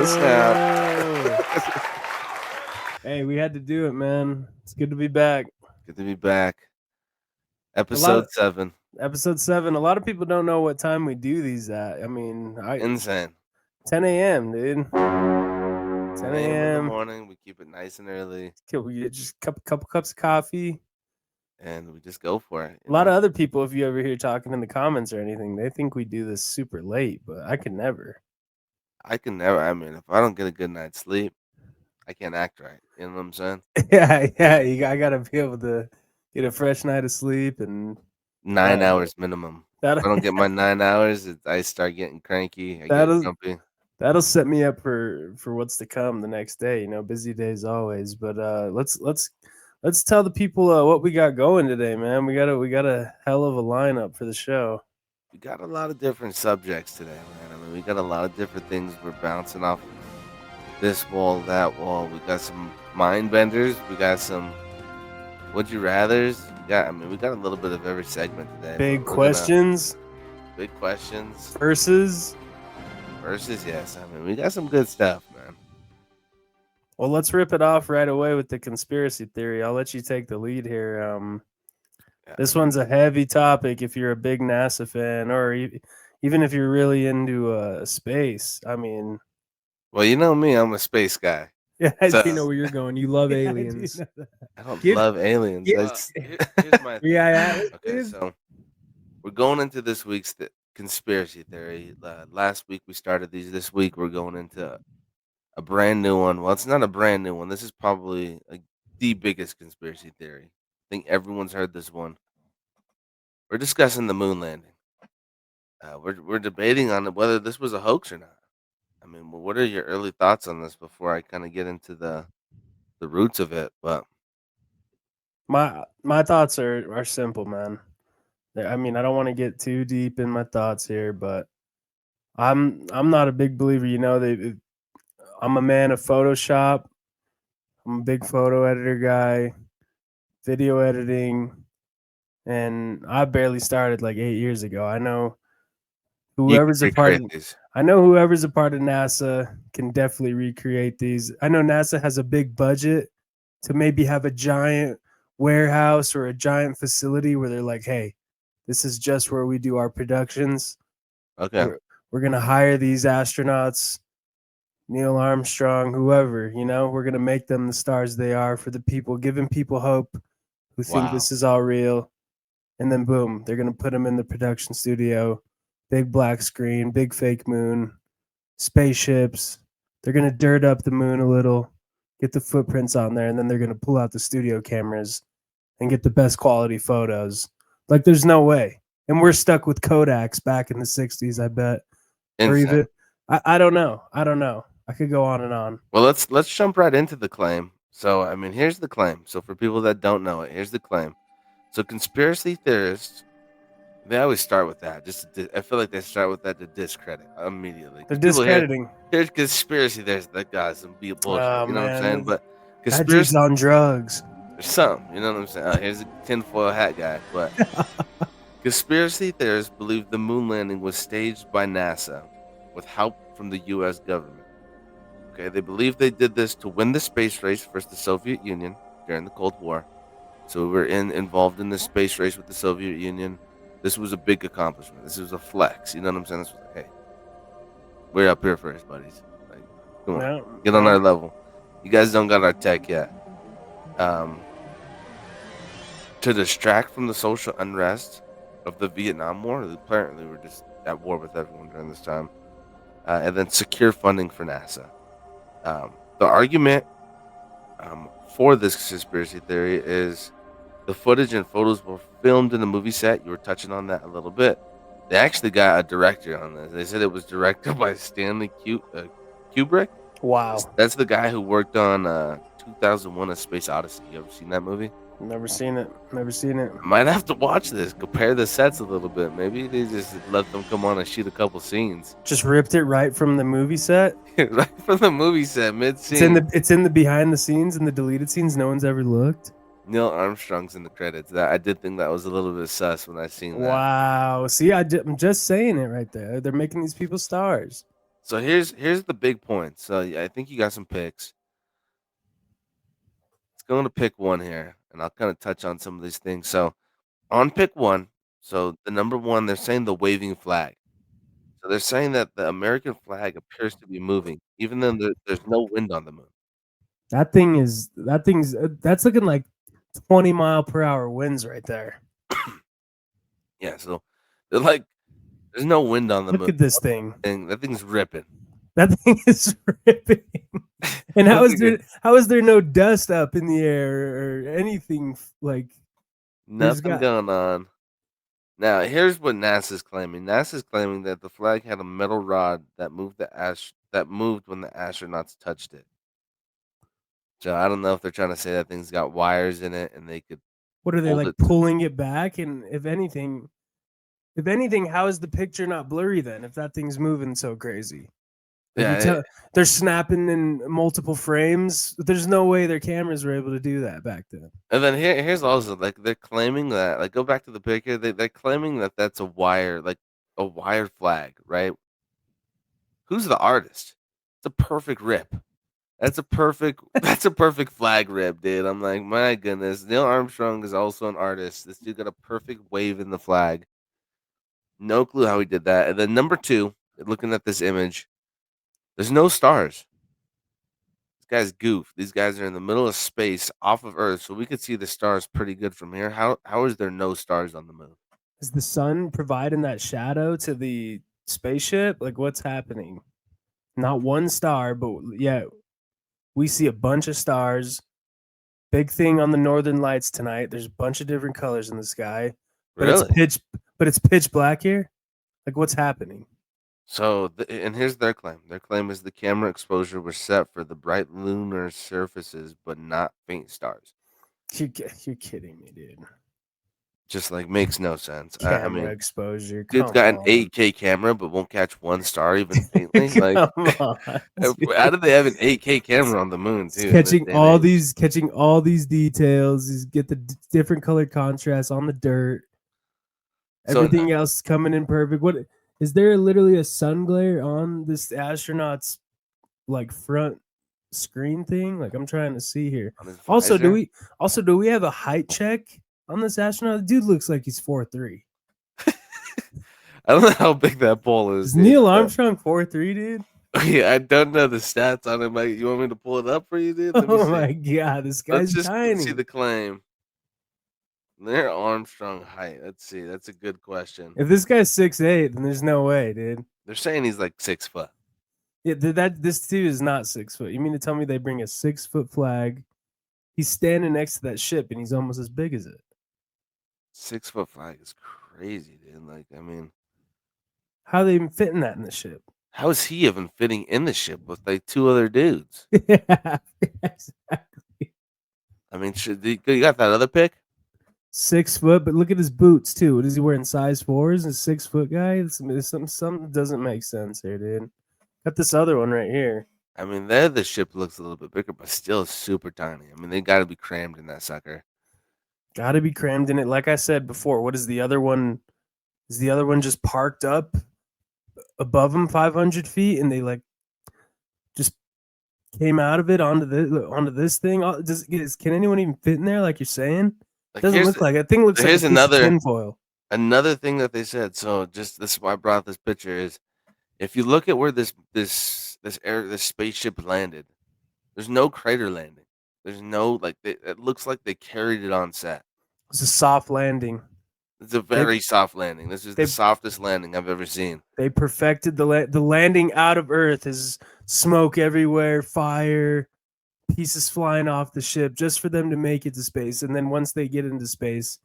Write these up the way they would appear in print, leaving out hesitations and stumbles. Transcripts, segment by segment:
Oh snap! Hey, we had to do it, man. It's good to be back. Good to be back. A lot Episode of 7. episode 7. A lot of people don't know what time we do these at. I mean, Insane. 10 a.m., dude. 10 a.m. in the a.m. morning. We keep it nice and early, We get just couple cups of coffee. and we just go for it. A lot of other people, if you ever hear talking in the comments or anything, they think we do this super late, but I could never. I can never. I mean, if I don't get a good night's sleep, I can't act right. You know what I'm saying? Yeah. I gotta be able to get a fresh night of sleep, and 9 hours minimum. that If I don't get my 9 hours, I start getting cranky. I get that'll grumpy. that'll set me up for what's to come the next day. You know, busy days always. But let's tell the people what we got going today, man. We got a hell of a lineup for the show. We got a lot of different subjects today, man. I mean, we got a lot of different things we're bouncing off this wall, that wall. We got some mind benders. We got some would you rather's. We got a little bit of every segment today. Big questions. Big questions. Versus, yes. I mean, we got some good stuff, man. Well, let's rip it off right away with the conspiracy theory. I'll let you take the lead here. This one's a heavy topic if you're a big NASA fan, or even if you're really into space. I mean, well, you know me, I'm a space guy. Yeah, I do know where you're going. You love aliens. I don't love aliens. Here's my thing. Okay, so we're going into this week's conspiracy theory. Last week we started these. This week we're going into a brand new one. Well, it's not a brand new one. This is probably the biggest conspiracy theory. I think everyone's heard this one. We're discussing the moon landing. We're debating on whether this was a hoax or not. I mean, what are your early thoughts on this before I kind of get into the roots of it? But my thoughts are simple, man. I mean, I don't want to get too deep in my thoughts here, but I'm not a big believer. You know, I'm a man of Photoshop. I'm a big photo editor guy, video editing, and I barely started like 8 years ago. I know whoever's a part of NASA can definitely recreate these. I know NASA has a big budget to maybe have a giant warehouse or a giant facility where they're like, hey, this is just where we do our productions. Okay. We're going to hire these astronauts, Neil Armstrong, whoever, you know, we're going to make them the stars they are for the people, giving people hope who think this is all real. And then boom, they're going to put them in the production studio, big black screen, big fake moon, spaceships. They're going to dirt up the moon a little, get the footprints on there, and then they're going to pull out the studio cameras and get the best quality photos. Like, there's no way. And we're stuck with Kodaks back in the 60s, I bet. Or even, I don't know. I could go on and on. Well, let's jump right into the claim. So, I mean, here's the claim. So, for people that don't know it, here's the claim. So, conspiracy theorists, they always start with that. I feel like they start with that to discredit immediately. They're discrediting. Here's conspiracy theorists. That guy's some bullshit. Oh, you know what I'm saying? But conspiracy on drugs. There's something. You know what I'm saying? Here's a tinfoil hat guy. But conspiracy theorists believe the moon landing was staged by NASA with help from the U.S. government. Okay, they believe they did this to win the space race versus the Soviet Union during the Cold War. So we were involved in the space race with the Soviet Union. This was a big accomplishment. This was a flex. You know what I'm saying? This was like, hey, we're up here first, buddies. Like, come on, get on our level. You guys don't got our tech yet. To distract from the social unrest of the Vietnam War, apparently we're just at war with everyone during this time, and then secure funding for NASA. The argument for this conspiracy theory is the footage and photos were filmed in the movie set. You were touching on that a little bit. They actually got a director on this. They said it was directed by Stanley Kubrick. Wow. That's the guy who worked on 2001: A Space Odyssey. You ever seen that movie? Never seen it. Might have to watch this. Compare the sets a little bit. Maybe they just let them come on and shoot a couple scenes. Just ripped it right from the movie set? Right from the movie set, mid-scene. It's in the behind the scenes and the deleted scenes no one's ever looked? Neil Armstrong's in the credits. I did think that was a little bit sus when I seen that. Wow. See, I'm just saying it right there. They're making these people stars. So here's the big point. So I think you got some picks. Let's go into pick one here, and I'll kind of touch on some of these things. So on pick one, so the number one, they're saying the waving flag. So they're saying that the American flag appears to be moving, even though there's no wind on the moon. That's looking like 20-mile-per-hour winds right there. Yeah, so they're like, there's no wind on the moon. Look at this thing. That thing's ripping. That thing is ripping. And how is there no dust up in the air or anything like nothing going on? Now, here's what NASA's claiming. NASA's claiming that the flag had a metal rod that moved when the astronauts touched it. So I don't know if they're trying to say that thing's got wires in it and they could. What are they like pulling it back? And if anything, how is the picture not blurry then? If that thing's moving so crazy, they're snapping in multiple frames. There's no way their cameras were able to do that back then. And then here's also like they're claiming that go back to the picture. They're claiming that that's a wire, like a wired flag, right? Who's the artist? It's a perfect rip. That's a perfect flag rip, dude. I'm like, my goodness. Neil Armstrong is also an artist. This dude got a perfect wave in the flag. No clue how he did that. And then number two, looking at this image, there's no stars. This guy's goof. These guys are in the middle of space off of Earth, so we could see the stars pretty good from here. How is there no stars on the moon? Is the sun providing that shadow to the spaceship? Like, what's happening? Not one star, but yeah, we see a bunch of stars. Big thing on the Northern Lights tonight. There's a bunch of different colors in the sky. But really? It's pitch black here. Like, what's happening? So, and here's their claim. Their claim is the camera exposure was set for the bright lunar surfaces, but not faint stars. You're kidding me, dude. Just like makes no sense. Camera I mean, exposure. Dude's got an 8K camera, but won't catch one star even faintly. Like, how did they have an 8K camera on the moon too? Catching all these details. These get the different color contrast on the dirt. Everything else coming in perfect. What is there? Literally a sun glare on this astronaut's like front screen thing? Like, I'm trying to see here. Also, do we have a height check on this astronaut? The dude looks like he's 4'3". I don't know how big that ball is. Is Neil Armstrong 4'3", dude? Yeah, I don't know the stats on him. Like, you want me to pull it up for you, dude? Oh my god, this guy's tiny. Let's see the claim. Their Armstrong height. Let's see. That's a good question. If this guy's 6'8", then there's no way, dude. They're saying he's like 6 foot. Yeah, this dude is not 6 foot. You mean to tell me they bring a 6 foot flag? He's standing next to that ship, and he's almost as big as it. 6 foot flag is crazy, dude. Like, I mean, how are they even fitting that in the ship? How is he even fitting in the ship with like two other dudes? Yeah, exactly. I mean, you got that other pick? 6 foot, but look at his boots too. What is he wearing? Size 4s? A 6 foot guy? Something doesn't make sense here, dude. Got this other one right here. I mean, the ship looks a little bit bigger, but still super tiny. I mean, they got to be crammed in that sucker. Got to be crammed in it. Like I said before, what is the other one? Is the other one just parked up above them 500 feet, and they like just came out of it onto this thing? Can anyone even fit in there? Like you're saying, it doesn't look like it. Thing looks like tinfoil. Another thing that they said. So just this is why I brought this picture is if you look at where this spaceship landed, there's no crater landing. There's no it looks like they carried it on set. It's a soft landing. It's a very soft landing. This is the softest landing I've ever seen. They perfected the landing out of Earth. Is smoke everywhere, fire, pieces flying off the ship just for them to make it to space. And then once they get into space,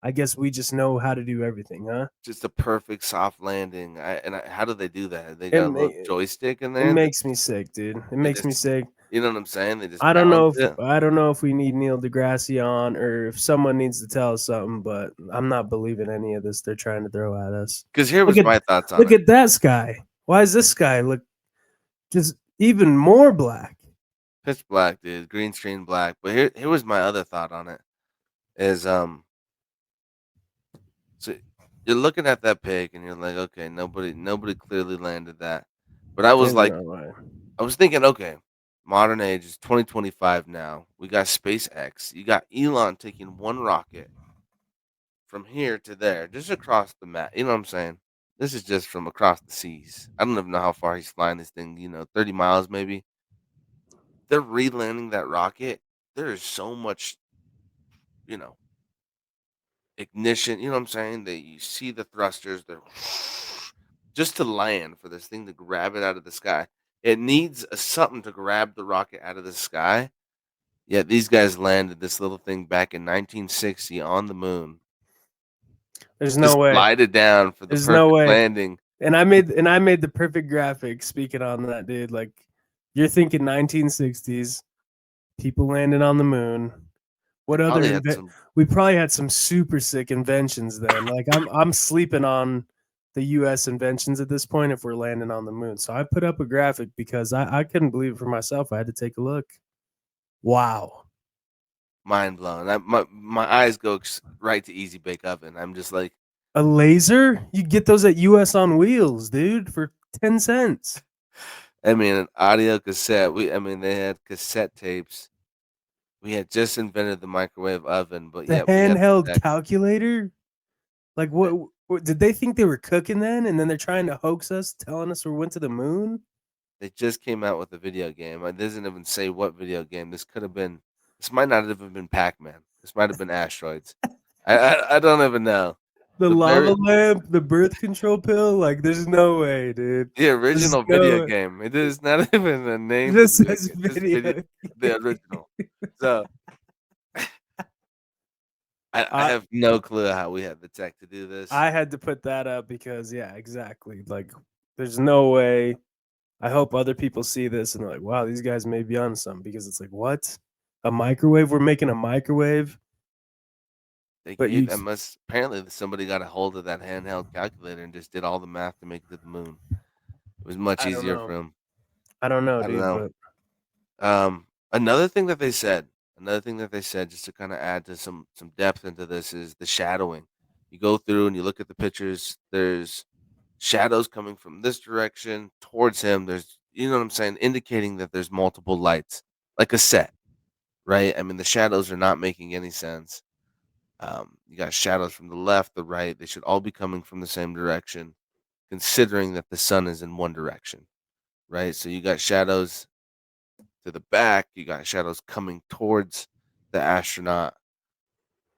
I guess we just know how to do everything, huh? Just a perfect soft landing. How do they do that? They got a little joystick in there. It makes me sick, dude. It makes me sick. You know what I'm saying? They just I don't know if we need Neil deGrasse on or if someone needs to tell us something, but I'm not believing any of this they're trying to throw at us. Because here was my thoughts on it. Look at that sky. Why does this sky look just even more black? Pitch black, dude. Green screen black. But here was my other thought on it. Is so you're looking at that pic and you're like, okay, nobody clearly landed that. But I was like, I was thinking, okay, modern age is 2025 now. We got SpaceX. You got Elon taking one rocket from here to there, just across the map. You know what I'm saying? This is just from across the seas. I don't even know how far he's flying this thing. 30 miles maybe. They're re-landing that rocket. There is so much, you know, ignition. You know what I'm saying? That you see the thrusters. They're just to land for this thing to grab it out of the sky. It needs something to grab the rocket out of the sky. Yet these guys landed this little thing back in 1960 on the moon. There's no way. Slide it down for the perfect landing. And I made the perfect graphic speaking on that, dude. Like, you're thinking 1960s, people landing on the moon. What other we probably had some super sick inventions then. Like, I'm sleeping on the US inventions at this point if we're landing on the moon. So I put up a graphic because I couldn't believe it for myself. I had to take a look. Wow. Mind blown. My eyes go right to Easy Bake Oven. I'm just like, a laser? You get those at US on Wheels, dude, for 10 cents. I mean, an audio cassette. They had cassette tapes. We had just invented the microwave oven, but the handheld calculator. Like, what did they think they were cooking then? And then they're trying to hoax us, telling us we went to the moon. They just came out with a video game. It doesn't even say what video game. This could have been. This might not have even been Pac-Man. This might have been Asteroids. I don't even know. The lava lamp, the birth control pill. Like, there's no way, dude. The original video game. It is not even a name. This is video. The original. So I have no clue how we had the tech to do this. I had to put that up because, yeah, exactly. Like, there's no way. I hope other people see this and they're like, wow, these guys may be on something, because it's like, what? A microwave? We're making a microwave? Apparently somebody got a hold of that handheld calculator and just did all the math to make it to the moon. It was much easier for him. I don't know, dude. But another thing that they said, just to kind of add to some depth into this, is the shadowing. You go through and you look at the pictures. There's shadows coming from this direction towards him. There's, you know what I'm saying, indicating that there's multiple lights, like a set, right? I mean, the shadows are not making any sense. You got shadows from the left, the right. They should all be coming from the same direction, considering that the sun is in one direction, right? So you got shadows to the back. You got shadows coming towards the astronaut.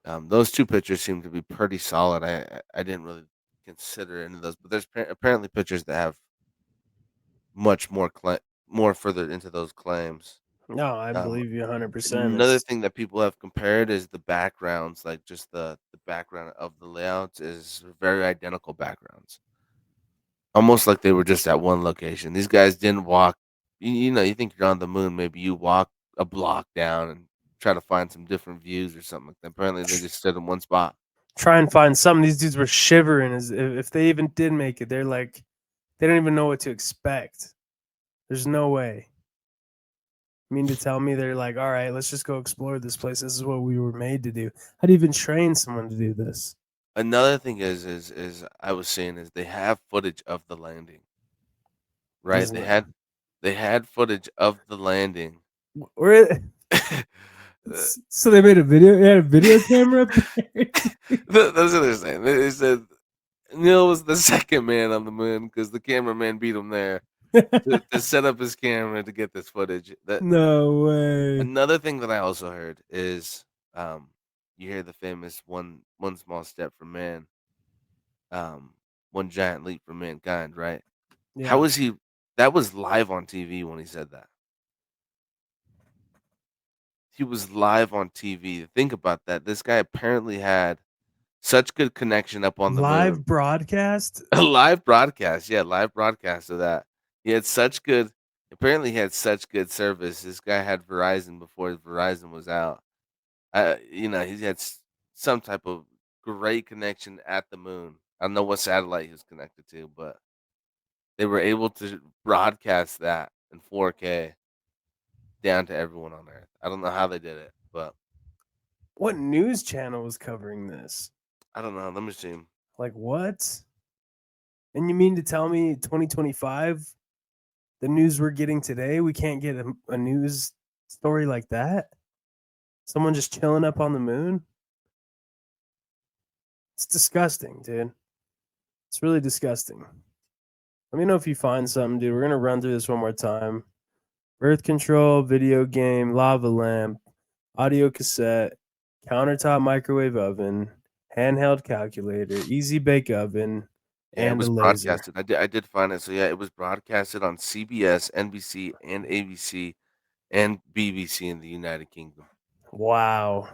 Those two pictures seem to be pretty solid. I didn't really consider any of those, but there's apparently pictures that have much more further into those claims. No, I believe you 100%. Another thing that people have compared is the backgrounds, like just the background of the layouts is very identical backgrounds. Almost like they were just at one location. These guys didn't walk, you think you're on the moon, maybe you walk a block down and try to find some different views or something like that. Apparently they just stood in one spot. Try and find something. These dudes were shivering as if they even did make it. They're like, they don't even know what to expect. There's no way. Mean to tell me they're like, all right, let's just go explore this place. This is what we were made to do. How do you even train someone to do this? Another thing is I was seeing is they have footage of the landing. Right? They had footage of the landing. So they made a video. They had a video camera up there. That's what they're saying. They said Neil was the second man on the moon because the cameraman beat him there to set up his camera to get this footage. No way. Another thing that I also heard is you hear the famous one small step for man, one giant leap for mankind, right? Yeah. How was he? That was live on TV when he said that. He was live on TV. Think about that. This guy apparently had such good connection up on the live moon. Broadcast? A live broadcast. Yeah, live broadcast of that. He had apparently he had such good service. This guy had Verizon before Verizon was out. He had some type of great connection at the moon. I don't know what satellite he was connected to, but they were able to broadcast that in 4K down to everyone on Earth. I don't know how they did it, but what news channel was covering this? I don't know. Let me see. Like, what? And you mean to tell me 2025 the news we're getting today. We can't get a news story like that. Someone just chilling up on the moon. It's disgusting, dude. It's really disgusting. Let me know if you find something, dude. We're going to run through this one more time. Birth control, video game, lava lamp, audio cassette, countertop microwave oven, handheld calculator, easy bake oven, Yeah, it and was a laser. broadcasted. I did find it. So yeah, it was broadcasted on CBS, NBC, and ABC, and BBC in the United Kingdom. Wow.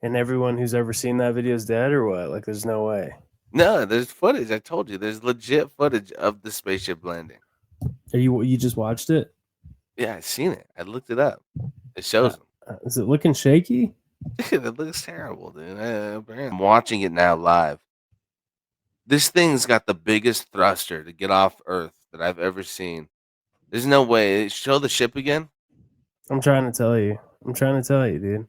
And everyone who's ever seen that video is dead, or what? Like, there's no way. No, there's footage. I told you, there's legit footage of the spaceship landing. Are you just watched it? Yeah, I seen it. I looked it up. It shows them. Is it looking shaky? Dude, it looks terrible, dude. I'm watching it now live. This thing's got the biggest thruster to get off Earth that I've ever seen. There's no way. Show the ship again. I'm trying to tell you. Dude.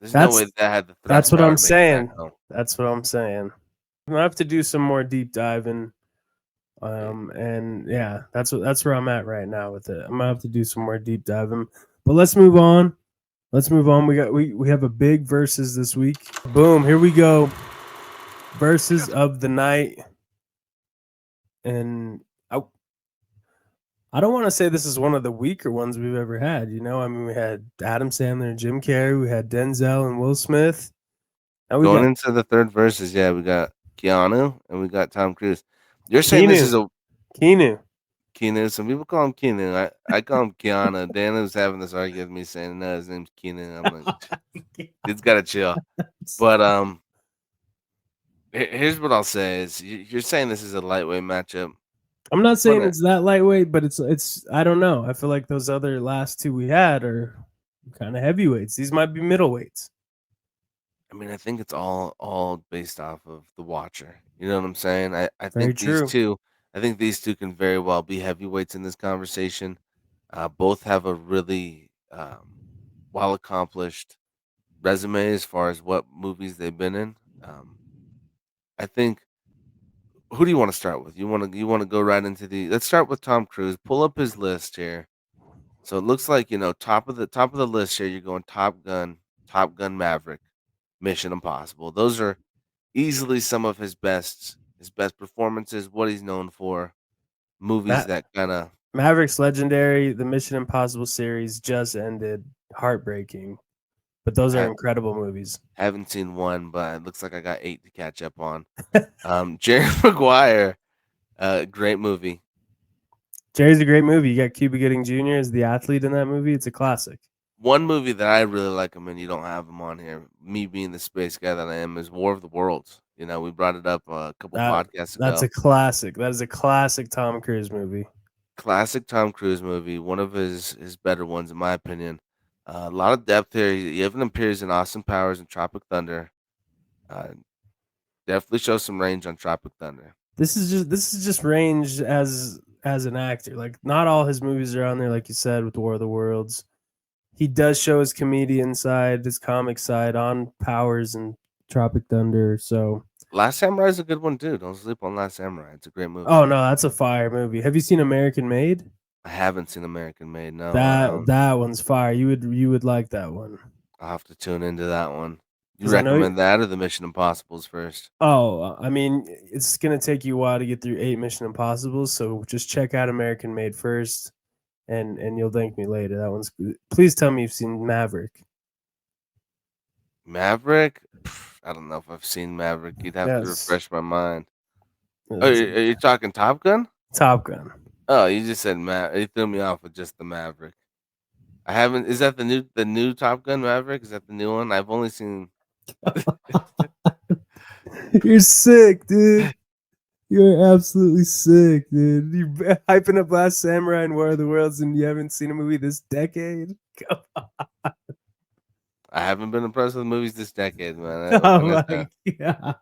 There's no way that had the thrust. That's what I'm saying. That's what I'm saying. I'm gonna have to do some more deep diving. And yeah, that's where I'm at right now with it. I'm gonna have to do some more deep diving. But let's move on. We have a big versus this week. Boom, here we go. Versus of the night. And I don't want to say this is one of the weaker ones we've ever had. You know, I mean, we had Adam Sandler and Jim Carrey. We had Denzel and Will Smith. Going into the third verses, yeah, we got Keanu and we got Tom Cruise. You're saying this is a Keanu. Some people call him Keanu. I call him Keanu. Dan was having this argument with me saying, no, his name's Keanu. I'm like, dude's got to chill. But here's what I'll say is you're saying this is a lightweight matchup. I'm not saying it's that lightweight, but it's I don't know. I feel like those other last two we had are kind of heavyweights. These might be middleweights. I mean, I think it's all based off of the watcher. You know what I'm saying? I think these two can very well be heavyweights in this conversation. Both have a really well accomplished resume as far as what movies they've been in. I think. Who do you want to start with? You want to go right into the. Let's start with Tom Cruise. Pull up his list here. So it looks like top of the list here. You're going Top Gun, Maverick, Mission Impossible. Those are easily some of his best performances. What he's known for, movies that kind of. Maverick's legendary. The Mission Impossible series just ended. Heartbreaking. But those are incredible movies. Haven't seen one, but it looks like I got 8 to catch up on. Jerry Maguire, great movie. Jerry's a great movie. You got Cuba Gooding Jr. as the athlete in that movie. It's a classic. One movie that I really like him, and you don't have him on here, me being the space guy that I am, is War of the Worlds. You know, we brought it up a couple podcasts ago. That's a classic. That is a classic Tom Cruise movie. Classic Tom Cruise movie. One of his better ones, in my opinion. A lot of depth here. He even appears in Austin Powers and Tropic Thunder. Definitely shows some range on Tropic Thunder. This is just range as an actor. Like, not all his movies are on there, like you said, with War of the Worlds. He does show his comedian side, his comic side on Powers and Tropic Thunder. So Last Samurai is a good one too. Don't sleep on Last Samurai. It's a great movie. Oh no, that's a fire movie. Have you seen American Made? I haven't seen American Made. No, that one's fire. You would like that one. I'll have to tune into that one. You recommend that or the Mission Impossibles first? Oh, I mean, it's gonna take you a while to get through 8 Mission Impossibles, so just check out American Made first, and you'll thank me later. That one's good. Please tell me you've seen Maverick. Maverick? I don't know if I've seen Maverick. You'd have to refresh my mind. Oh, are you talking Top Gun? Top Gun. Oh, you just said Maverick. You threw me off with just the Maverick. I haven't. Is that the new Top Gun Maverick? Is that the new one? I've only seen. You're sick, dude. You're absolutely sick, dude. You're hyping up Last Samurai and War of the Worlds, and you haven't seen a movie this decade? Come on. I haven't been impressed with movies this decade, man. Oh my God.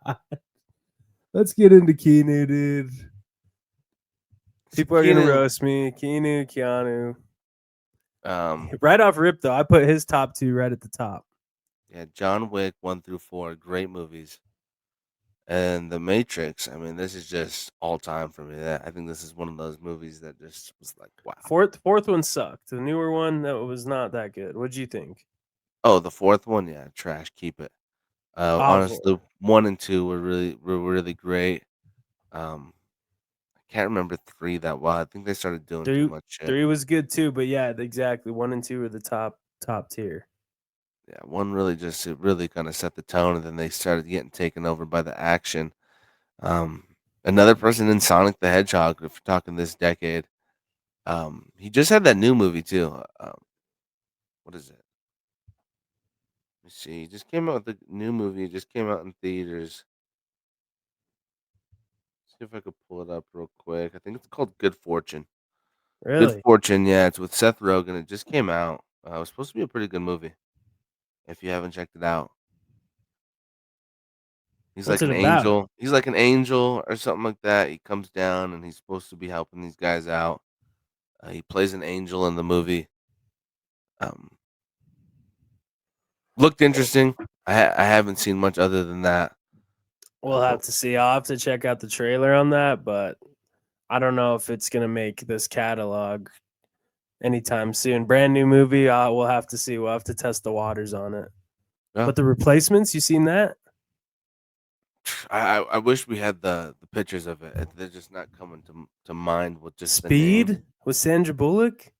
Let's get into Keanu, dude. People are gonna roast me. Keanu. Right off rip, though, I put his top 2 right at the top. Yeah, John Wick 1 through 4, great movies. And The Matrix, I mean, this is just all time for me. I think this is one of those movies that just was like, wow. Fourth one sucked. The newer one, that was not that good. What'd you think? Oh, the fourth one, yeah, trash. Keep it. Awful. Honestly, 1 and 2 were really great. Um, I can't remember 3 that well. I think they started doing too Three much shit. three was good too, but yeah, exactly. 1 and 2 are the top tier. Yeah, 1 really just it really kinda set the tone, and then they started getting taken over by the action. Um, Another person in Sonic the Hedgehog, if you're talking this decade, he just had that new movie too. What is it? Let me see. He just came out with a new movie. It just came out in theaters. See if I could pull it up real quick. I think it's called Good Fortune. Good Really? Fortune, yeah, it's with Seth Rogen. It just came out. It was supposed to be a pretty good movie. If you haven't checked it out, he's What's like it an about? angel. He's like an angel or something like that. He comes down and he's supposed to be helping these guys out. He plays an angel in the movie. Um, Looked interesting. I haven't seen much other than that. We'll But have to see. I'll have to check out the trailer on that, but I don't know if it's gonna make this catalog anytime soon. Brand new movie. We'll have to see. We'll have to test the waters on it. yeah, But the replacements, you seen that? I wish we had the pictures of it. They're just not coming to mind with just the name. Speed with Sandra Bullock.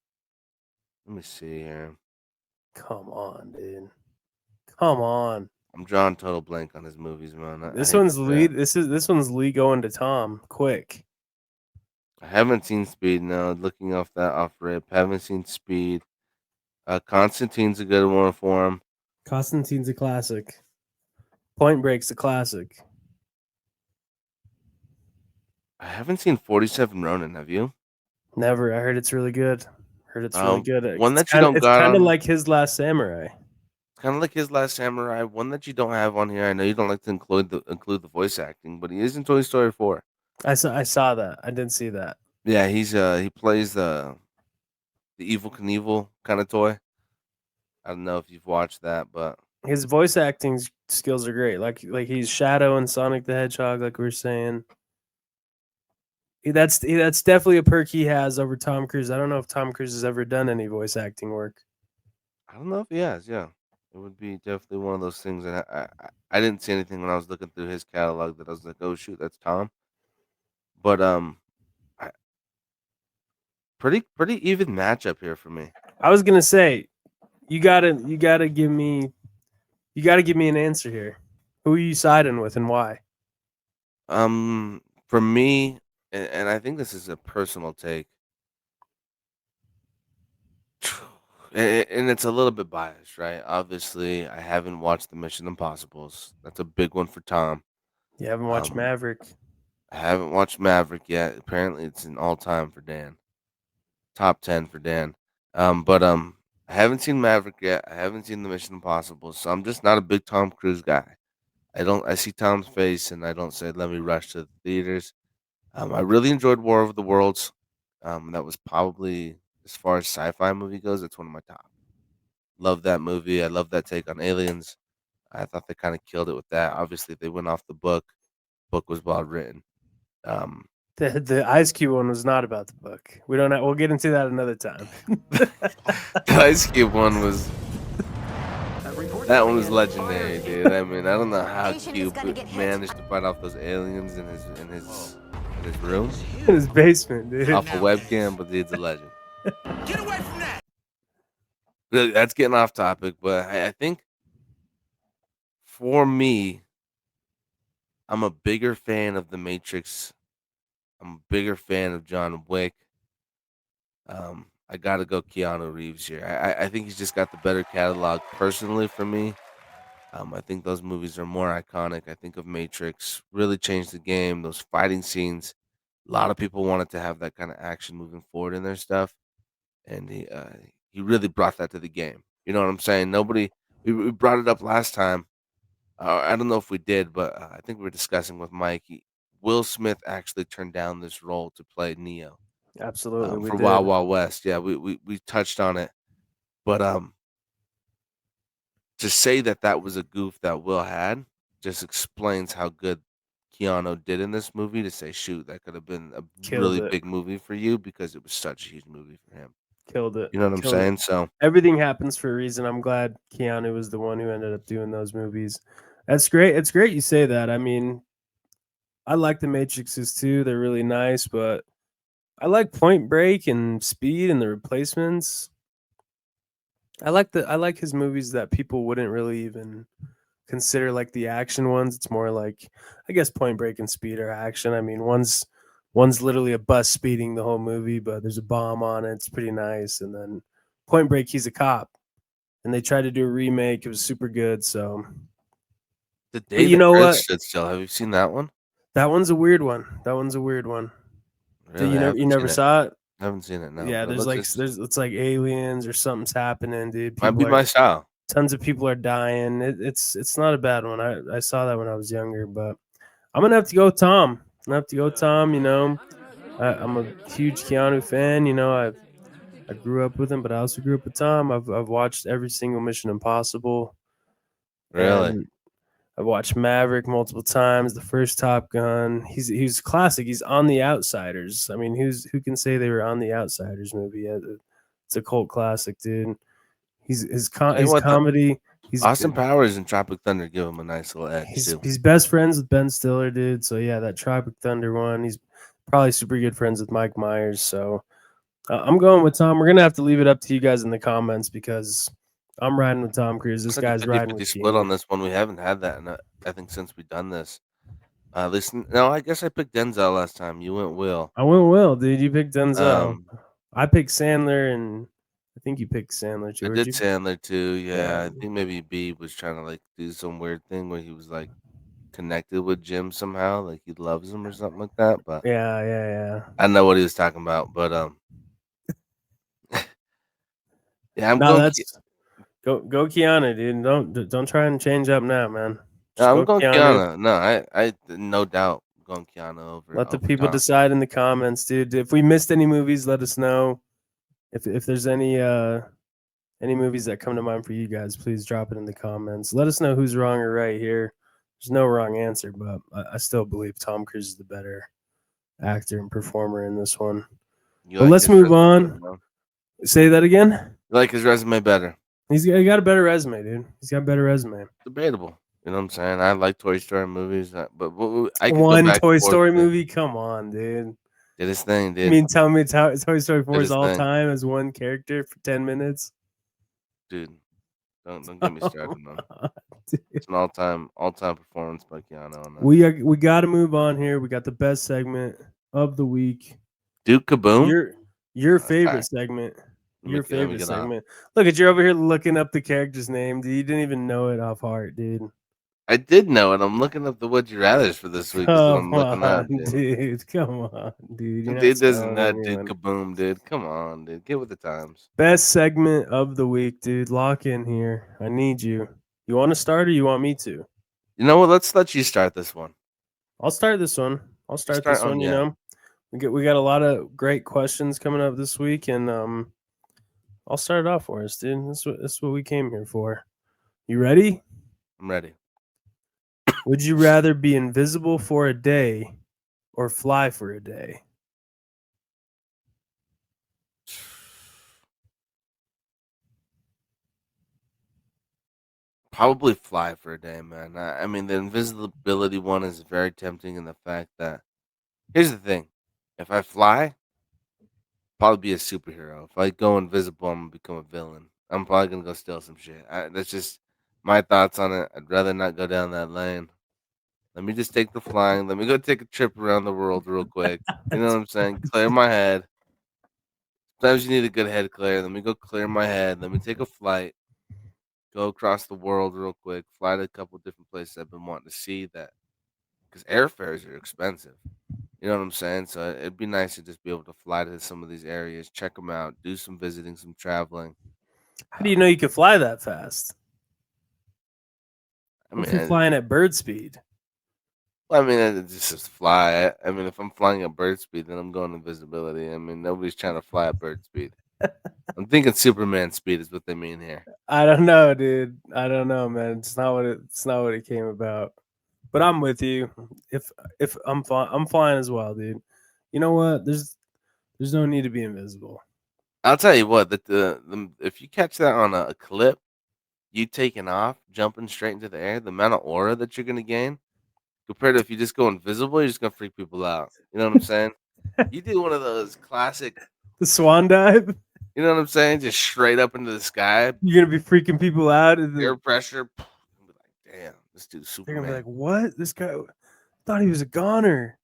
Let me see here. Come on, dude. Come on. I'm drawing total blank on his movies, man. I This hate to one's say it. lead. This one's Lee going to Tom quick. I haven't seen Speed. No, looking off that off rip. Haven't seen Speed. Constantine's a good one for him. Constantine's a classic. Point Break's a classic. I haven't seen 47 Ronin. Have you? Never. I heard it's really good. Heard it's really good. One that you don't It's got kind of on. like his Last Samurai. Kind of like his Last Samurai. One that you don't have on here. I know you don't like to include the voice acting, but he is in Toy Story 4. I saw that. I didn't see that. Yeah, he plays the evil Knievel kind of toy. I don't know if you've watched that, but His voice acting skills are great. Like he's Shadow in Sonic the Hedgehog, like we were saying. That's definitely a perk he has over Tom Cruise. I don't know if Tom Cruise has ever done any voice acting work. I don't know if he has. Yeah, it would be definitely one of those things that I didn't see anything when I was looking through his catalog that I was like, oh shoot, that's Tom. But I, pretty even matchup here for me. I was gonna say, you gotta give me an answer here. Who are you siding with and why? For me, and I think this is a personal take, and it's a little bit biased, right? Obviously, I haven't watched the Mission Impossibles. That's a big one for Tom. You haven't watched Um, Maverick. I haven't watched Maverick yet. Apparently, it's an all time for Dan. Top 10 for Dan. But I haven't seen Maverick yet. I haven't seen the Mission Impossible, so I'm just not a big Tom Cruise guy. I see Tom's face and I don't say let me rush to the theaters. I really enjoyed War of the Worlds. That was probably as far as sci-fi movie goes, it's one of my top. Love that movie. I love that take on aliens. I thought they kind of killed it with that. Obviously, they went off the book. Book was well written. Um, The Ice Cube one was not about the book. We don't. We'll get into that another time. the Ice Cube one was that one was legendary, dude. I mean, I don't know how Cube managed to fight off those aliens in his room In his basement, dude. off a webcam, but dude's a legend. Get away from that. That's getting off topic, but I think for me, I'm a bigger fan of The Matrix. I'm a bigger fan of John Wick. I gotta go Keanu Reeves here. I think he's just got the better catalog personally for me. I think those movies are more iconic. I think of Matrix really changed the game. Those fighting scenes, a lot of people wanted to have that kind of action moving forward in their stuff, and he really brought that to the game. You know what I'm saying? Nobody we brought it up last time. I don't know if we did, but I think we were discussing with Mike. Will Smith actually turned down this role to play Neo Absolutely, we for did. Wild Wild West. Yeah, we touched on it, but to say that that was a goof that Will had just explains how good Keanu did in this movie to say, shoot, that could have been a really big movie for you because it was such a huge movie for him. Killed it. You know what I'm saying? So everything happens for a reason. I'm glad Keanu was the one who ended up doing those movies. That's great. It's great you say that. I mean, I like the Matrixes too. They're really nice, but I like Point Break and Speed and The Replacements. I like his movies that people wouldn't really even consider like the action ones. It's more like, I guess, Point Break and Speed are action. I mean, one's literally a bus speeding the whole movie, but there's a bomb on it. It's pretty nice. And then Point Break, he's a cop, and they tried to do a remake. It was super good. So, The Day you the know Earth what? Stood Still. Have you seen that one? That one's a weird one. Really? You never saw it? I haven't seen it. No. Yeah, there's it's like aliens or something's happening, dude. Might be my style. Tons of people are dying. It's not a bad one. I saw that when I was younger, but I'm gonna have to go Tom. You know, I'm a huge Keanu fan. You know, I grew up with him, but I also grew up with Tom. I've watched every single Mission Impossible. Really? I've watched Maverick multiple times. The first Top Gun. He's classic. He's on The Outsiders. I mean, who can say they were on The Outsiders movie? It's a cult classic, dude. His comedy. Austin Powers and Tropic Thunder give him a nice little edge too. He's best friends with Ben Stiller, dude. So yeah, that Tropic Thunder one. He's probably super good friends with Mike Myers. So I'm going with Tom. We're gonna have to leave it up to you guys in the comments because I'm riding with Tom Cruise. This guy's riding with split on this one. We haven't had that, I think, since we've done this. Listen, no, I guess I picked Denzel last time. You went Will. I went Will, dude. You picked Denzel. I picked Sandler, and I think you picked Sandler too. I did Sandler too. Yeah, I think maybe B was trying to like do some weird thing where he was like connected with Jim somehow, like he loves him or something like that. But yeah. I don't know what he was talking about, but yeah, I'm going. Go Keanu, dude. Don't try and change up now, man. I'm going Keanu. No, I no doubt going Keanu over. Let the people decide in the comments, dude. If we missed any movies, let us know. If there's any movies that come to mind for you guys, please drop it in the comments. Let us know who's wrong or right here. There's no wrong answer, but I still believe Tom Cruise is the better actor and performer in this one. But let's move on. Say that again. You like his resume better? He got a better resume, dude. He's got a better resume. Debatable. You know what I'm saying? I like Toy Story movies, but one Toy Story movie? Come on, dude. Did his thing, dude. You mean tell me Toy Story 4 is all time as one character for 10 minutes? Dude, don't get me started, man. It's an all-time performance by Keanu on that. We got to move on here. We got the best segment of the week. Duke Kaboom? Your favorite segment. Your favorite segment. Look at you over here looking up the character's name, dude. You didn't even know it off heart, dude. I did know it. I'm looking up the Would You Rathers for this week. Come on, dude. Come on, dude. Dude doesn't that Duke Kaboom, dude. Come on, dude. Get with the times. Best segment of the week, dude. Lock in here. I need you. You want to start or you want me to? You know what? Let's let you start this one. I'll start this one. You know. We got a lot of great questions coming up this week, and I'll start it off for us, dude. That's what we came here for. You ready? I'm ready. Would you rather be invisible for a day or fly for a day? Probably fly for a day, man. I mean, the invisibility one is very tempting in the fact that, here's the thing. If I fly, probably be a superhero. If I go invisible, I'm going to become a villain. I'm probably going to go steal some shit. That's just my thoughts on it. I'd rather not go down that lane. Let me just take the flying. Let me go take a trip around the world real quick. You know what I'm saying? Clear my head. Sometimes you need a good head clear. Let me go clear my head. Let me take a flight. Go across the world real quick. Fly to a couple different places I've been wanting to see that. Because airfares are expensive. You know what I'm saying? So it'd be nice to just be able to fly to some of these areas, check them out, do some visiting, some traveling. How do you know you can fly that fast? I mean, if you're flying at bird speed. I mean, it's just fly. I mean, if I'm flying at bird speed, then I'm going invisibility. I mean, nobody's trying to fly at bird speed. I'm thinking Superman speed is what they mean here. I don't know, dude. I don't know, man. It's not what it came about. But I'm with you. If I'm flying as well, dude. You know what? There's no need to be invisible. I'll tell you what, the if you catch that on a clip, you taking off, jumping straight into the air, the amount of aura that you're gonna gain compared to if you just go invisible, you're just gonna freak people out. You know what I'm saying? You do one of those classic the swan dive. You know what I'm saying? Just straight up into the sky. You're gonna be freaking people out. Air pressure. Be like, damn, this dude's They're gonna Superman. be like, what? This guy thought he was a goner.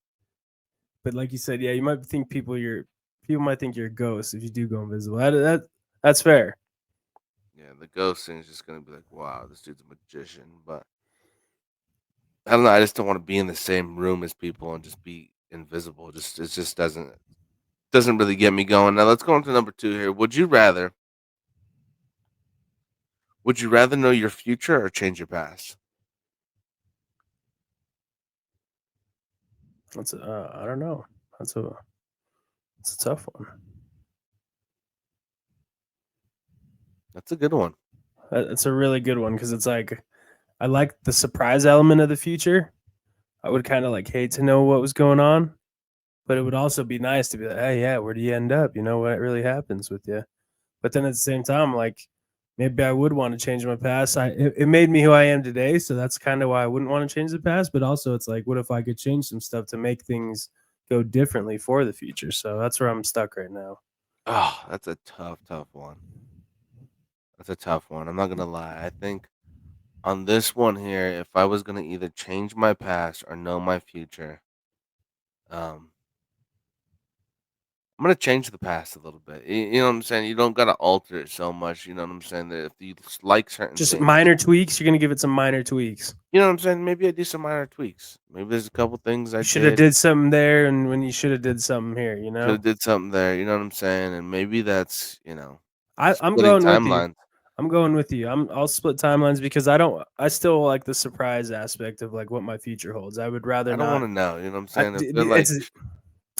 But like you said, yeah, you might think people might think you're a ghost if you do go invisible. That's fair. Yeah, the ghost thing is just gonna be like, wow, this dude's a magician. But I don't know. I just don't want to be in the same room as people and just be invisible. It just doesn't really get me going. Now let's go on to number 2 here. Would you rather know your future or change your past? I don't know. That's a tough one. That's a good one. That's a really good one because it's like I like the surprise element of the future. I would kind of like hate to know what was going on, but it would also be nice to be like, hey, yeah, where do you end up? You know what really happens with you. But then at the same time, like maybe I would want to change my past. It made me who I am today, so that's kind of why I wouldn't want to change the past. But also, it's like, what if I could change some stuff to make things go differently for the future? So that's where I'm stuck right now. Oh, that's a tough one. That's a tough one. I'm not gonna lie. I think on this one here, if I was gonna either change my past or know my future, um, I'm gonna change the past a little bit. You know what I'm saying? You don't gotta alter it so much. You know what I'm saying? That if you like certain Just things, minor tweaks. You're gonna give it some minor tweaks. you know what I'm saying? Maybe I do some minor tweaks. Maybe there's a couple things I should have did something there, and when you should have did something here. You know, should have did something there. You know what I'm saying? And maybe that's I'm going with you. I'm going with you. I'll split timelines because I still like the surprise aspect of like what my future holds. I would rather I don't not. want to know. You know what I'm saying? If they're like,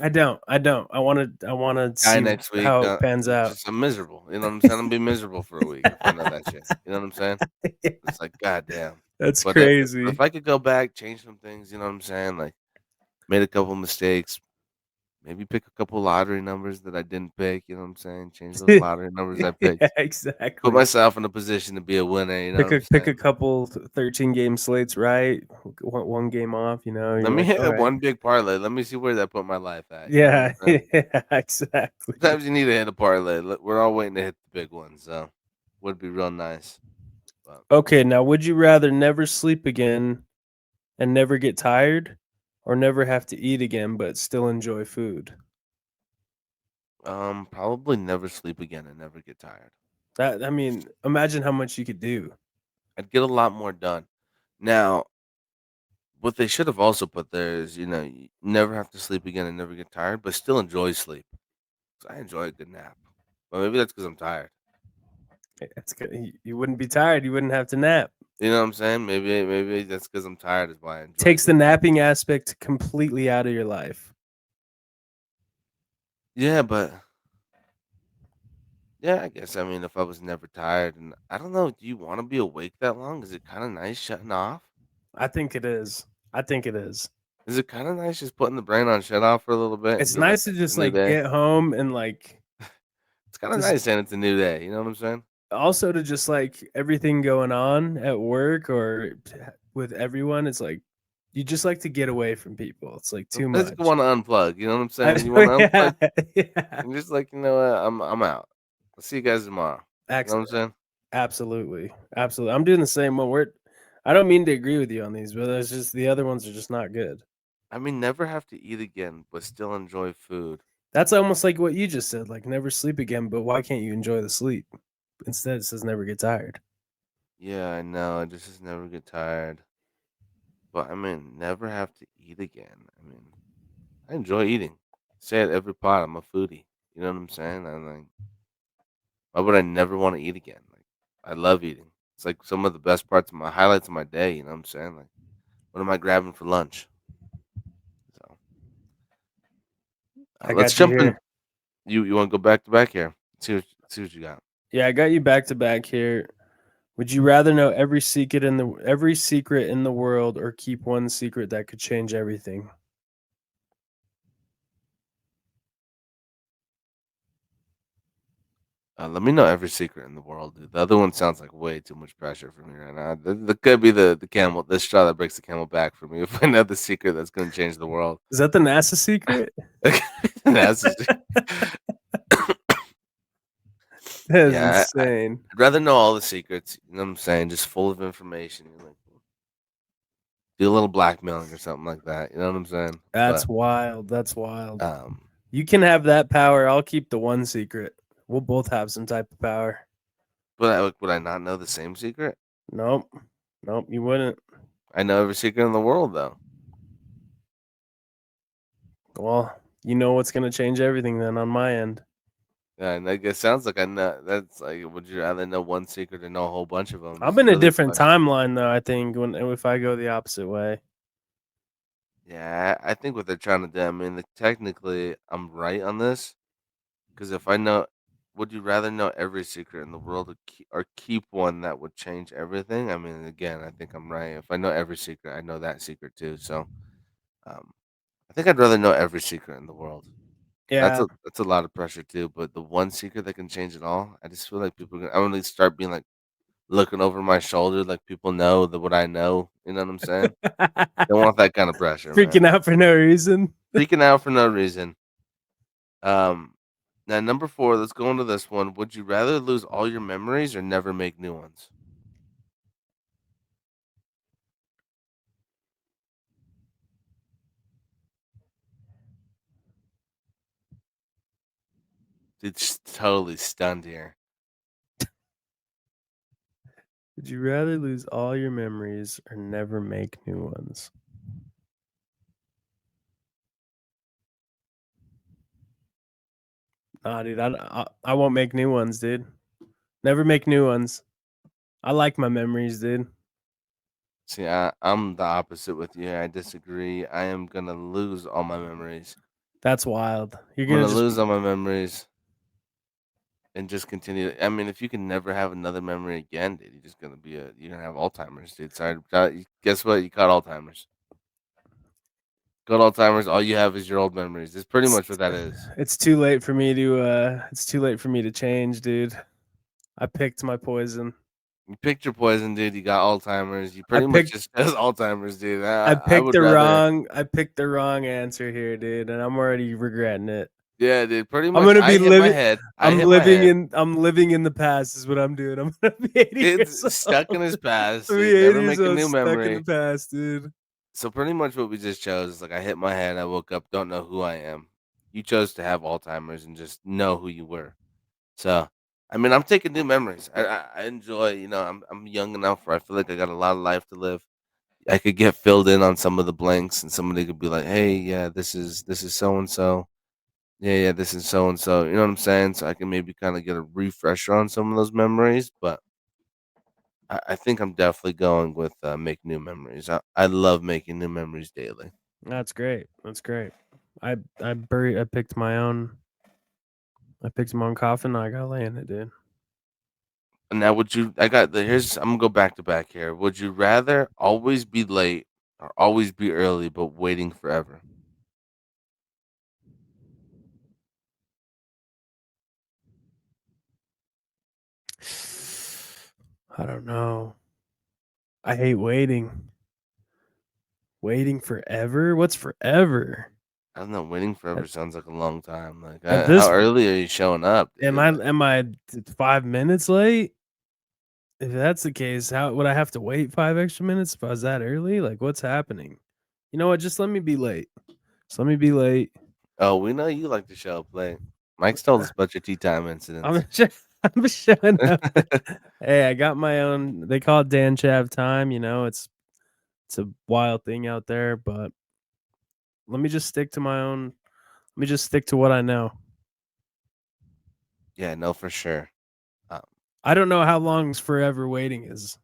I don't. I want to see next week, how it pans out. I'm miserable. You know what I'm saying? I'm gonna be miserable for a week if I know that shit. You know what I'm saying? It's like, goddamn. That's crazy. If I could go back, change some things, you know what I'm saying? Like, made a couple mistakes, maybe pick a couple lottery numbers that I didn't pick. You know what I'm saying? Change those lottery numbers I picked. Yeah, exactly. Put myself in a position to be a winner. You know, pick a couple 13-game slates right. One game off. You know. Let me hit one big parlay. Let me see where that put my life at. Yeah, yeah, exactly. Sometimes you need to hit a parlay. We're all waiting to hit the big one, so would be real nice. But. Okay, now would you rather never sleep again and never get tired, or never have to eat again but still enjoy food? Probably never sleep again and never get tired. I mean, imagine how much you could do. I'd get a lot more done. Now, what they should have also put there is, you never have to sleep again and never get tired, but still enjoy sleep. 'Cause I enjoy a good nap. But maybe that's because I'm tired. That's good. You wouldn't be tired. You wouldn't have to nap. You know what I'm saying? Maybe that's because I'm tired is why I enjoy Takes the napping aspect completely out of your life. Yeah, but yeah, I guess. I mean, if I was never tired, and I don't know, do you want to be awake that long? Is it kind of nice shutting off? I think it is. Is it kind of nice just putting the brain on shut off for a little bit? It's nice to just like get home and like. It's kind of nice saying it's a new day. You know what I'm saying? Also, to just like everything going on at work or with everyone, it's like you just like to get away from people. It's like too much. You want to unplug. You know what I'm saying? You want to unplug. Yeah. I'm just like, you know what? I'm out. I'll see you guys tomorrow. Excellent. You know what I'm saying? Absolutely. I'm doing the same one. I don't mean to agree with you on these, but it's just the other ones are just not good. I mean, never have to eat again, but still enjoy food. That's almost like what you just said, like never sleep again, but why can't you enjoy the sleep? Instead, it says never get tired. Yeah, I know. I just says never get tired. But I mean, never have to eat again. I mean, I enjoy eating. I say it every pot. I'm a foodie. You know what I'm saying? I'm like, why would I never want to eat again? Like, I love eating. It's like some of the best parts of my highlights of my day. You know what I'm saying? Like, what am I grabbing for lunch? So, let's jump in. You want to go back to back here? See what you got. Yeah, I got you back to back here. Would you rather know every secret in the world or keep one secret that could change everything? Let me know every secret in the world, dude. The other one sounds like way too much pressure for me right now. That could be the straw that breaks the camel back for me if I know the secret that's gonna change the world. Is that the NASA secret? That's That is yeah, insane. I'd rather know all the secrets. You know what I'm saying? Just full of information. You're like, do a little blackmailing or something like that. You know what I'm saying? That's wild. That's wild. Um, You can have that power. I'll keep the one secret. We'll both have some type of power. but would I not know the same secret? Nope. Nope, you wouldn't. I know every secret in the world, though. Well, you know what's going to change everything then on my end. Yeah, and it sounds like I know. That's like, would you rather know one secret or know a whole bunch of them? I'm in a different timeline, though, I think, if I go the opposite way. Yeah, I think what they're trying to do, I mean, technically, I'm right on this. Because if I know, would you rather know every secret in the world or keep one that would change everything? I mean, again, I think I'm right. If I know every secret, I know that secret too. So, um, I think I'd rather know every secret in the world. Yeah. That's a lot of pressure too. But the one secret that can change it all, I just feel like I'm gonna start being like looking over my shoulder, like people know that what I know. You know what I'm saying? Don't want that kind of pressure, Freaking man. out for no reason. Freaking out for no reason. Now number 4, let's go into this one. Would you rather lose all your memories or never make new ones? It's totally stunned here. Would you rather lose all your memories or never make new ones? Nah, dude, I won't make new ones, dude. Never make new ones. I like my memories, dude. See, I'm the opposite with you. I disagree. I am gonna lose all my memories. That's wild. I'm gonna lose all my memories and just continue. I mean, if you can never have another memory again, dude, you're just gonna you're gonna have Alzheimer's, dude. Sorry, guess what? You caught Alzheimer's. Got Alzheimer's. All you have is your old memories. It's pretty much what that is. It's too late for me to. It's too late for me to change, dude. I picked my poison. You picked your poison, dude. You got Alzheimer's. You pretty much just has Alzheimer's, dude. I picked the wrong answer here, dude, and I'm already regretting it. Yeah, dude. Pretty much. I'm gonna be living. I'm living in the past. Is what I'm doing. I'm gonna be 80 years old. Stuck in his past. Dude. Never make a new memory. Stuck in the past, dude. So pretty much what we just chose is like I hit my head. I woke up. Don't know who I am. You chose to have Alzheimer's and just know who you were. So, I mean, I'm taking new memories. I enjoy. You know, I'm young enough where I feel like I got a lot of life to live. I could get filled in on some of the blanks, and somebody could be like, "Hey, yeah, this is so and so. Yeah, this is so and so." You know what I'm saying? So I can maybe kind of get a refresher on some of those memories. But I think I'm definitely going with make new memories. I love making new memories daily. That's great. That's great. I picked my own. I picked my own coffin. I gotta lay in it, dude. Now, would you? I'm gonna go back to back here. Would you rather always be late or always be early, but waiting forever? I don't know. I hate waiting. Waiting forever? What's forever? I don't know. Waiting forever sounds like a long time. Like, how early are you showing up? Dude? Am I 5 minutes late? If that's the case, how would I have to wait 5 extra minutes if I was that early? Like, what's happening? You know what? Just let me be late. Just let me be late. Oh, we know you like to show up late. Mike's told us about your tea time incidents. I'm showing up. Hey, I got my own. They call it Dan Chav time. You know, it's a wild thing out there, but let me just stick to my own. Let me just stick to what I know. Yeah, no, for sure. I don't know how long forever waiting is,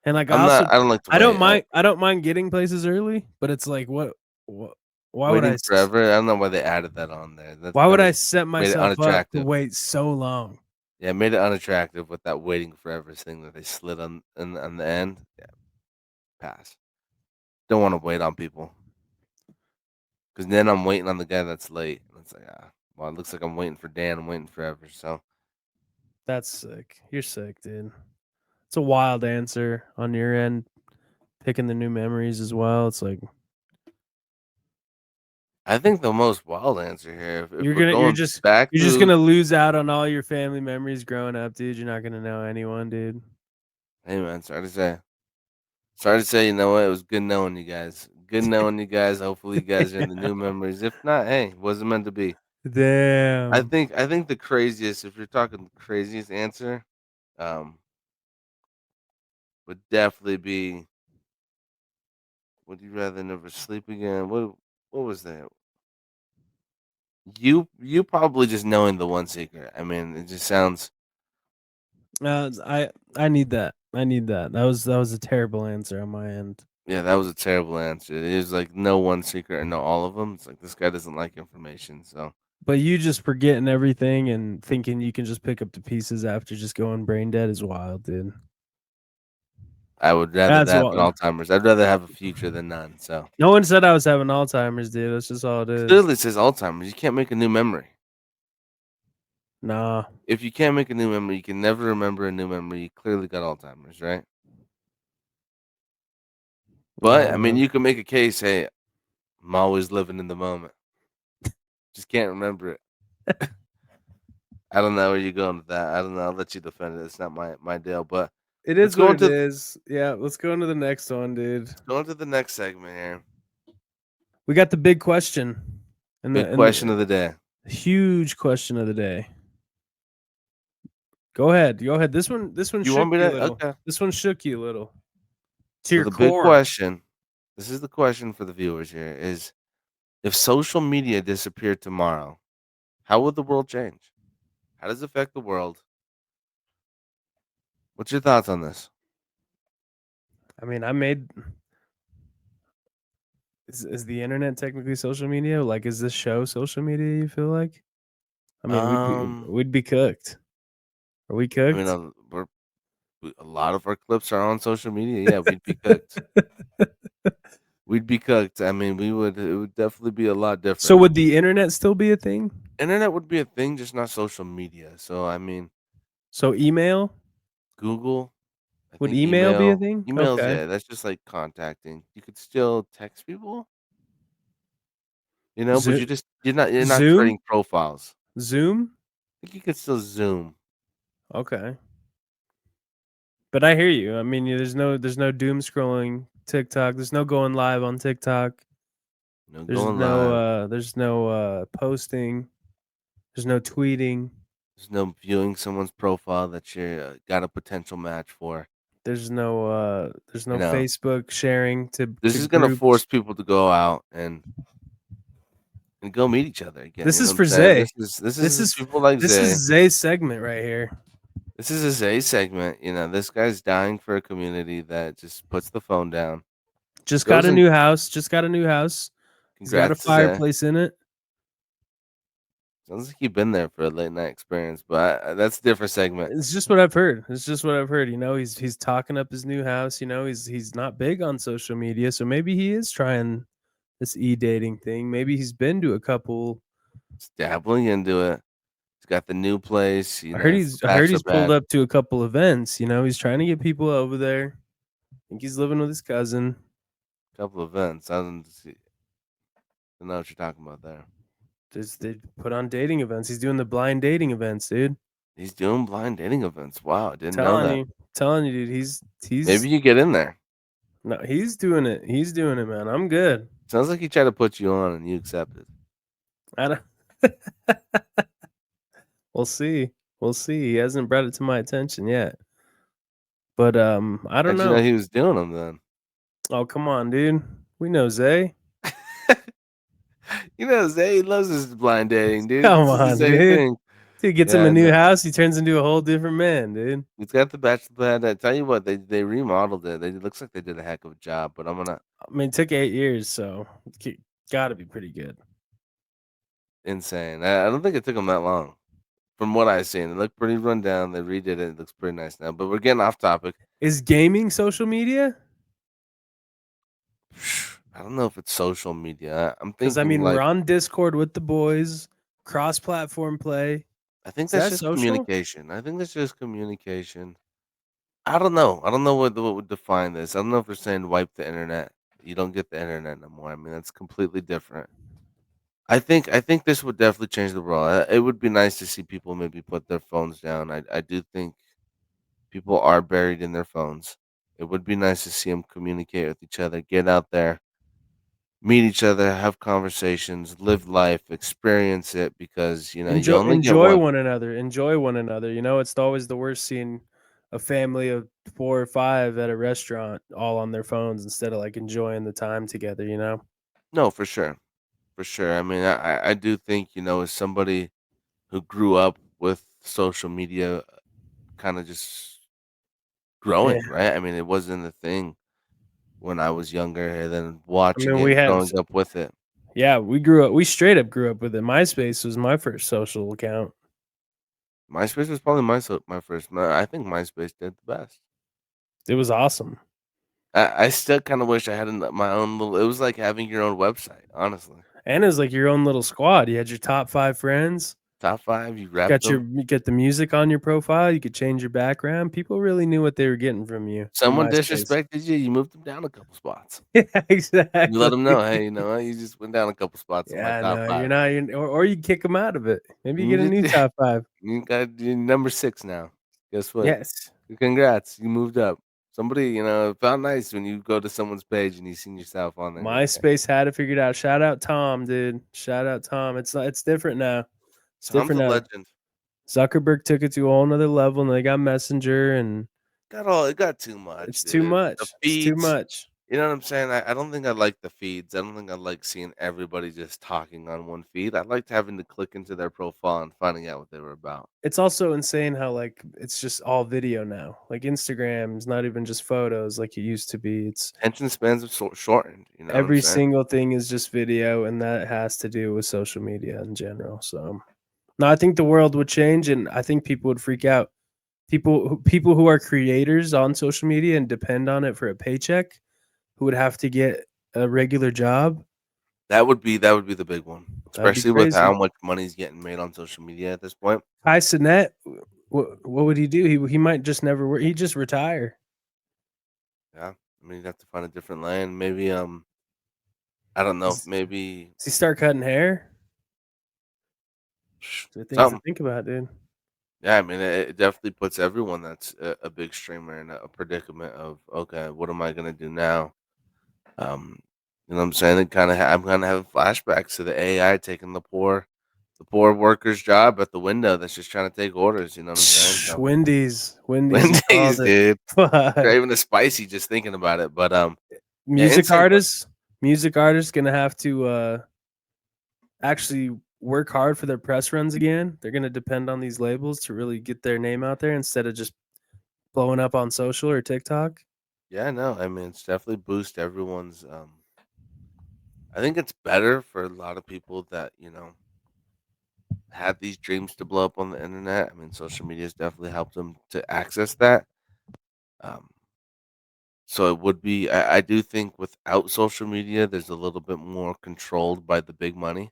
and like I don't like. To I don't mind. I don't mind getting places early, but it's like what why waiting would I forever? I don't know why they added that on there. Why would I set myself up to wait so long? Yeah, it made it unattractive with that waiting forever thing that they slid on the end. Yeah, pass. Don't wanna wait on people. 'Cause then I'm waiting on the guy that's late, and it's like, well, it looks like I'm waiting for Dan, I'm waiting forever, so That's sick. You're sick, dude. It's a wild answer on your end, picking the new memories as well. It's like I think the most wild answer here, if you're we're gonna you're going just back you're just to gonna lose out on all your family memories growing up, dude. You're not gonna know anyone, dude. hey, man, sorry to say. Sorry to say, you know what, it was good knowing you guys. Good knowing you guys, hopefully you guys are in the new memories. If not, hey, wasn't meant to be. Damn. I think the craziest, if you're talking the craziest answer, um, would definitely be, would you rather never sleep again? What was that? You probably just knowing the one secret. I mean, it just sounds I need that. I need that. That was a terrible answer on my end. yeah, that was a terrible answer. It is like no one secret and know all of them. It's like this guy doesn't like information, so But you just forgetting everything and thinking you can just pick up the pieces after just going brain dead is wild, dude. I would rather That's that than wild. Alzheimer's. I'd rather have a future than none. So No one said I was having Alzheimer's, dude. That's just all it is. clearly it says Alzheimer's. You can't make a new memory. Nah. If you can't make a new memory, you can never remember a new memory. You clearly got Alzheimer's, right? I But I don't mean, know. you can make a case. Hey, I'm always living in the moment. Just can't remember it. I don't know where you're going with that. I don't know. I'll let you defend it. It's not my deal. But It let's is go what it into is. Yeah, let's go into the next one, dude. the next segment here. We got the big question. Big question of the day. Huge question of the day. Go ahead. Go ahead. This one You shook want me you a to? little. Okay. This one shook you a little. To So your the big core. question. This is the question for the viewers here: is if social media disappeared tomorrow, how would the world change? How does it affect the world? What's your thoughts on this? I mean, is the internet technically social media? Like, is this show social media, you feel like? I mean, Um, we'd be cooked. Are we I mean, cooked? a lot of our clips are on social media. Yeah, we'd be cooked. We'd be cooked. I mean, we would. It would definitely be a lot So different. would the internet still be a thing? Internet would be a thing, just not social media. So I mean, So email? Google. I Would think email be a thing? emails. Okay. Yeah, that's just like contacting. You could still text people, you know, but Zo you're not Zoom? creating profiles. Zoom? I think you could still Zoom. Okay. But I hear you. I mean, there's no doom scrolling TikTok. There's no going live on TikTok. No going live. There's no posting. There's no tweeting. There's no viewing someone's profile that you got a potential match for. There's You no know, Facebook sharing this to is gonna force groups. people to go out and go meet each other again. This You know is what I'm for saying? Zay. This This is is people like this Zay. is Zay's segment right here. This is a Zay segment. You know, this guy's dying for a community that just puts the phone down. Just got Goes a and new house. Just got a new house. He's got a congrats to Zay. fireplace in it. Sounds like you've been there for a late night experience, but that's a different segment. It's just what I've heard. It's just what I've heard. You know, he's talking up his new house. You know, he's not big on social media, so maybe he is trying this e-dating thing. Maybe he's been to a couple. He's dabbling into it. He's got the new place. You I know, heard it's the he's I heard bachelor he's pulled pad. up to a couple events. You know, he's trying to get people over there. I think he's living with his cousin. Couple events. I don't know what you're talking about there. They put on dating events. He's doing the blind dating events, dude. He's doing blind dating events. Wow, I didn't know Telling that. you, telling you, dude. Maybe you get in there. No, he's doing it. He's doing it, man. I'm good. Sounds like he tried to put you on and you accepted. I don't. We'll see. We'll see. He hasn't brought it to my attention yet. But I don't How'd you know know. he was doing them then? Oh, come on, dude. We know Zay. You know, Zay loves his blind dating, dude. Come This is the on, same dude. thing. Dude gets him Yeah, a new no, house. He turns into a whole different man, dude. he's got the bachelor pad. I tell you what, they remodeled it. It looks like they did a heck of a job. But I'm gonna I mean, it took 8 years, so got to be pretty good. insane. I don't think it took him that long. From what I've seen, it looked pretty run down. They redid it. It looks pretty nice now. But we're getting off topic. Is gaming social media? I don't know if it's social media. I'm Because I thinking mean, like we're on Discord with the boys, cross-platform play. I think Is that's that just social? communication. I think that's just communication. I don't know. I don't know what would define this. I don't know if we're saying wipe the internet. You don't get the internet no more. I mean, that's completely different. I think this would definitely change the world. It would be nice to see people maybe put their phones down. I do think people are buried in their phones. It would be nice to see them communicate with each other, get out there, meet each other, have conversations, live life, experience it because, you only get Enjoy one. one another. Enjoy one another. You know, it's always the worst seeing a family of 4 or 5 at a restaurant all on their phones instead of like enjoying the time together, you know? No, for sure. For sure. I mean, I do think, as somebody who grew up with social media kind of just Yeah. growing, right? I mean, it wasn't a thing when I was younger and then I watching mean, it we and had growing up with it. yeah, we straight up grew up with it. MySpace was my first social account. MySpace was probably my first. I think MySpace did the best. It was awesome. I still kind of wish I had my own little. It was like having your own website, honestly. And it was like your own little squad. You had your top 5 friends. Top 5, you wrapped them. You get the music on your profile. You could change your background. People really knew what they were getting from you in Someone MySpace. disrespected you, you moved them down a couple spots. Yeah, You let exactly. them know, hey, you just went down a couple spots in my Yeah, top no, 5. you're not. Or you kick them out of it. Maybe you You get a new did- top 5. you got you're number 6 now. Guess what? Yes, Congrats, you moved up. Somebody, it felt nice when you go to someone's page and you seen yourself on there. Okay. MySpace had it figured out. Shout out Tom, dude. Shout out Tom. It's different now. It's Tom's different a now. legend. Zuckerberg took it to a whole nother level, and they got Messenger, and It got too much, it's too dude. The much. It's too feeds, much. you know what I'm saying? I don't think I like the feeds. I don't think I like seeing everybody just talking on one feed. I liked having to click into their profile and finding out what they were about. It's also insane how like it's just all video now. Like Instagram's not even just photos like it used to be. It's Attention spans have shortened, you know what I'm every saying? single thing is just video, and that has to do with social media in general. So, no, I think the world would change, and I think people would freak out. People who are creators on social media and depend on it for a paycheck, who would have to get a regular job, That would be the big one, that'd be especially with how crazy. much money's getting made on social media at this point. Kai Cenat, what would he do? He might just never work. He'd just retire. Yeah, I mean, you'd have to find a different lane. Maybe, I don't know, Does, maybe does he start cutting hair? Those are things to something. think about, dude. Yeah, I mean, it definitely puts everyone that's a big streamer in a predicament of, okay, what am I gonna do now? Um, you know what I'm saying? I'm kind of having flashbacks to the AI taking the poor worker's job at the window that's just trying to take orders. You know what I'm saying? So Wendy's, you called Wendy's, it. dude, Fuck. craving the spicy just thinking about it. But yeah, Music insane. artists, gonna have to actually work hard for their press runs again. They're gonna depend on these labels to really get their name out there instead of just blowing up on social or TikTok. Yeah, no, I mean, it's definitely boost everyone's. I think it's better for a lot of people that had these dreams to blow up on the internet. I mean, social media has definitely helped them to access that. Um, so it would be. I do think without social media, there's a little bit more controlled by the big money.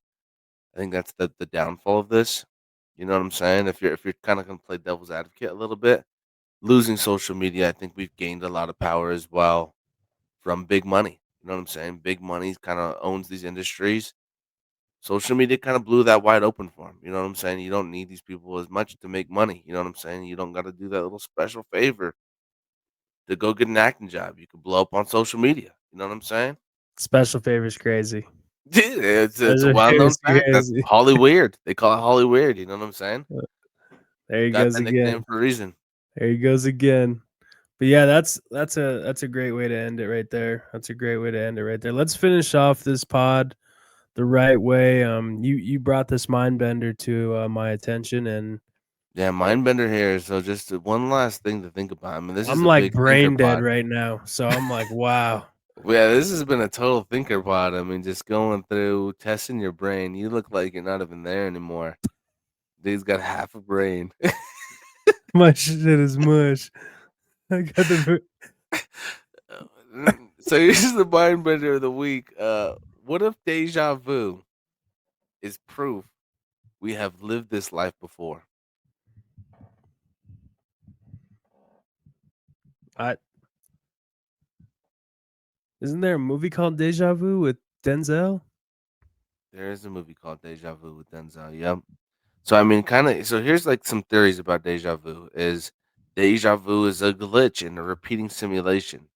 I think that's the downfall of this. You know what I'm saying? If you're kind of gonna play devil's advocate a little bit, losing social media, I think we've gained a lot of power as well from big money. You know what I'm saying? Big money kind of owns these industries. Social media kind of blew that wide open for them. You know what I'm saying? You don't need these people as much to make money. You know what I'm saying? You don't got to do that little special favor to go get an acting job. You can blow up on social media. You know what I'm saying? Special favors crazy. Dude, it's a Special well known favors fact. That's crazy. Holly Weird. They call it Holly Weird. You know what I'm saying? There he Got goes that again. nickname for a reason. There he goes again. But yeah, that's a great way to end it right there. That's a great way to end it right there. Let's finish off this pod the right way. You brought this mind bender to my attention, and Yeah, Mindbender here. So just one last thing to think about. I mean, this is I'm a like big thinker brain dead pod. right now. So I'm like, wow. Yeah, this has been a total thinker pod. I mean, just going through testing your brain. You look like you're not even there anymore. Dude's got half a brain. My shit is mush. I got the. So here's the mind bender of the week. What if deja vu is proof we have lived this life before? Isn't there a movie called Deja Vu with Denzel? There is a movie called Deja Vu with Denzel. Yep. So I mean, kind of. So here's like some theories about deja vu. Is deja vu is a glitch in a repeating simulation?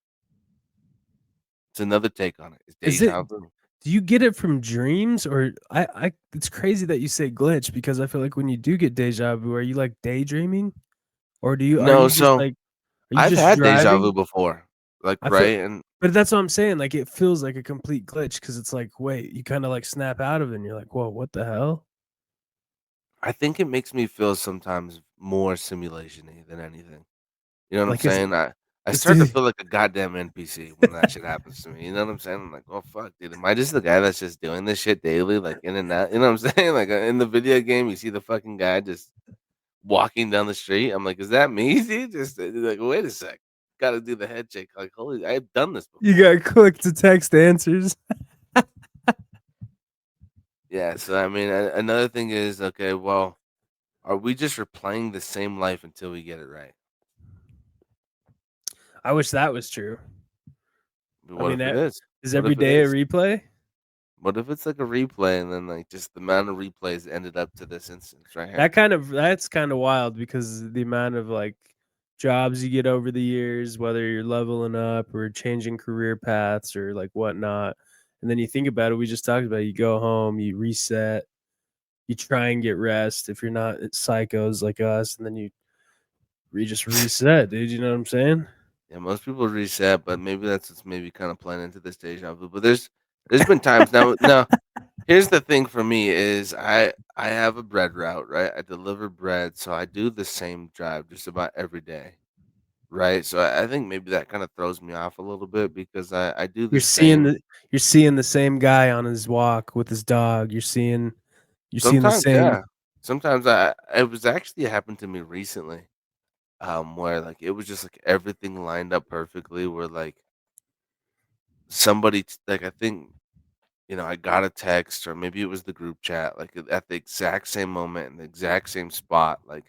It's another take on it. Is Is it? deja vu? Do you get it from dreams or I? It's crazy that you say glitch because I feel like when you do get deja vu, are you like daydreaming, or are No. you just So like are you I've just had deja vu driving? before. Like I feel, right, and but that's what I'm saying. Like it feels like a complete glitch because it's like, wait, you kind of like snap out of it, and you're like, whoa, what the hell? I think it makes me feel sometimes more simulation-y than anything. You know what I'm Like saying? I it's start to the feel like a goddamn NPC when that shit happens to me. You know what I'm saying? I'm like, oh fuck, dude, am I just the guy that's just doing this shit daily, like in and out? You know what I'm saying? Like in the video game, you see the fucking guy just walking down the street. I'm like, is that me, dude? Just like, wait a sec, got to do the head shake. Like, holy, I've done this you before. got click to text answers. Yeah. So I mean, another thing is, okay, well, are we just replaying the same life until we get it right? I wish that was true. I What mean, if it is? is What every if it day a is? replay? What if it's like a replay and then like just the amount of replays ended up to this instance right here? That's kind of wild because the amount of like jobs you get over the years, whether you're leveling up or changing career paths or like whatnot, and then you think about it. We just talked about it, you go home, you reset, you try and get rest if you're not psychos like us, and then you just reset, dude. You know what I'm saying? Yeah, most people reset, but maybe that's what's maybe kind of playing into this deja vu. But there's been times now. Here's the thing for me is I have a bread route, right? I deliver bread, so I do the same drive just about every day, right? So I think maybe that kind of throws me off a little bit because I do the You're seeing same. the same guy on his walk with his dog. You're seeing the Sometimes, same. yeah. Sometimes it was actually happened to me recently, where like it was just like everything lined up perfectly. Where like like I think I got a text or maybe it was the group chat, like, at the exact same moment in the exact same spot, like,